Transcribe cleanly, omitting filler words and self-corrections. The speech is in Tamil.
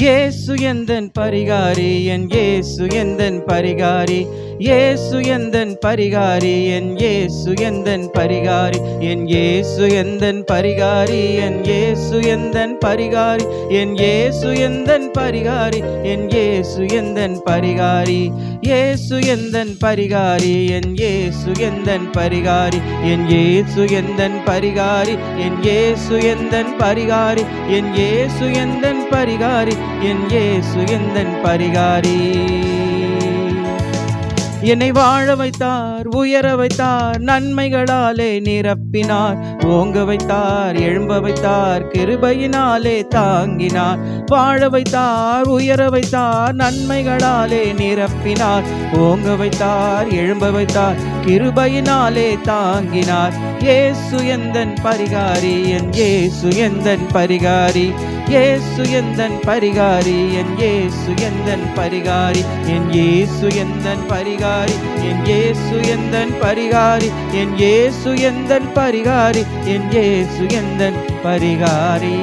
இயேசு எந்தன் பரிகாரி, என் இயேசு எந்தன் பரிகாரி, இயேசு எந்தன் பரிகாரி, என் இயேசு எந்தன் பரிகாரி, என் இயேசு எந்தன் பரிகாரி, என் இயேசு எந்தன் பரிகாரி, என் இயேசு எந்தன் பரிகாரி, என் இயேசு எந்தன் பரிகாரி, இயேசு எந்தன் பரிகாரி, என் இயேசு எந்தன் பரிகாரி, என் இயேசு எந்தன் பரிகாரி, என் இயேசு எந்தன் பரிகாரி, என் இயேசு எந்தன் பரிகாரி, என் இயேசு எந்தன் பரிகாரி. என்னை வாழ வைத்தார், உயர வைத்தார், நன்மைகளாலே நிரப்பினார், ஓங்க வைத்தார், எழும்ப வைத்தார், கிருபையினாலே தாங்கினார். வாழ வைத்தார், உயர வைத்தார், நன்மைகளாலே நிரப்பினார், ஓங்க வைத்தார், எழும்ப வைத்தார், கிருபையினாலே தாங்கினார். இயேசு எந்தன் பரிகாரி, என் இயேசு எந்தன் பரிகாரி, இயேசு எந்தன் பரிகாரி, என் இயேசு எந்தன் பரிகாரி, என் இயேசு எந்தன் பரிகாரி, என் இயேசு எந்தன் பரிகாரி, என் இயேசு எந்தன் பரிகாரி, என் இயேசு எந்தன் பரிகாரி.